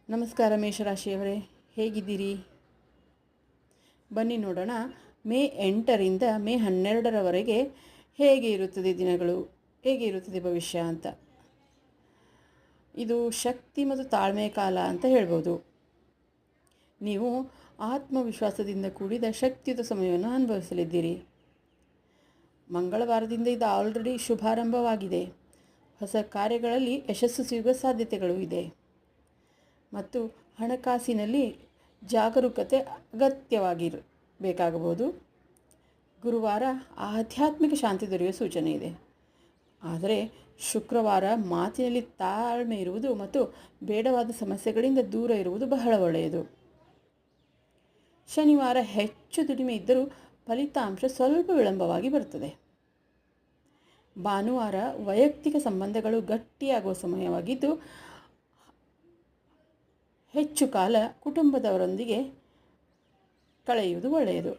ನಮಸ್ಕಾರ ಮೇಷರಾಶಿಯವರೇ, ಹೇಗಿದ್ದೀರಿ? ಬನ್ನಿ ನೋಡೋಣ, ಮೇ 8ರಿಂದ ಮೇ 12ರವರೆಗೆ ಹೇಗೆ ಇರುತ್ತದೆ ದಿನಗಳು, ಹೇಗೆ ಇರುತ್ತದೆ ಭವಿಷ್ಯ ಅಂತ. ಇದು ಶಕ್ತಿ ಮತ್ತು ತಾಳ್ಮೆಯ ಕಾಲ ಅಂತ ಹೇಳ್ಬೋದು. ನೀವು ಆತ್ಮವಿಶ್ವಾಸದಿಂದ ಕೂಡಿದ ಶಕ್ತಿಯುತ ಸಮಯವನ್ನು ಅನುಭವಿಸಲಿದ್ದೀರಿ. ಮಂಗಳವಾರದಿಂದ ಇದು ಆಲ್ರೆಡಿ ಶುಭಾರಂಭವಾಗಿದೆ. ಹೊಸ ಕಾರ್ಯಗಳಲ್ಲಿ ಯಶಸ್ಸು ಸಿಗುವ ಸಾಧ್ಯತೆಗಳು ಇದೆ ಮತ್ತು ಹಣಕಾಸಿನಲ್ಲಿ ಜಾಗರೂಕತೆ ಅಗತ್ಯವಾಗಿರಬೇಕಾಗಬಹುದು. ಗುರುವಾರ ಆಧ್ಯಾತ್ಮಿಕ ಶಾಂತಿ ದೊರೆಯುವ ಸೂಚನೆ ಇದೆ. ಆದರೆ ಶುಕ್ರವಾರ ಮಾತಿನಲ್ಲಿ ತಾಳ್ಮೆ ಇರುವುದು ಮತ್ತು ಬೇಡವಾದ ಸಮಸ್ಯೆಗಳಿಂದ ದೂರ ಇರುವುದು ಬಹಳ ಒಳ್ಳೆಯದು. ಶನಿವಾರ ಹೆಚ್ಚು ದುಡಿಮೆ ಇದ್ದರೂ ಫಲಿತಾಂಶ ಸ್ವಲ್ಪ ವಿಳಂಬವಾಗಿ ಬರುತ್ತದೆ. ಭಾನುವಾರ ವೈಯಕ್ತಿಕ ಸಂಬಂಧಗಳು ಗಟ್ಟಿಯಾಗುವ ಸಮಯವಾಗಿದ್ದು ಹೆಚ್ಚು ಕಾಲ ಕುಟುಂಬದವರೊಂದಿಗೆ ಕಳೆಯುವುದು ಒಳ್ಳೆಯದು.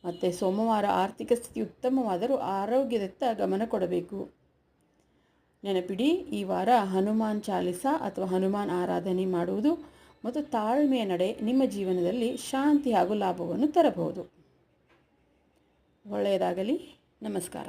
ಮತ್ತು ಸೋಮವಾರ ಆರ್ಥಿಕ ಸ್ಥಿತಿ ಉತ್ತಮವಾದರೂ ಆರೋಗ್ಯದತ್ತ ಗಮನ ಕೊಡಬೇಕು. ನೆನಪಿಡಿ, ಈ ವಾರ ಹನುಮಾನ್ ಚಾಲಿಸ ಅಥವಾ ಹನುಮಾನ್ ಆರಾಧನೆ ಮಾಡುವುದು ಮತ್ತು ತಾಳ್ಮೆಯ ನಡೆ ನಿಮ್ಮ ಜೀವನದಲ್ಲಿ ಶಾಂತಿ ಹಾಗೂ ಲಾಭವನ್ನು ತರಬಹುದು. ಒಳ್ಳೆಯದಾಗಲಿ. ನಮಸ್ಕಾರ.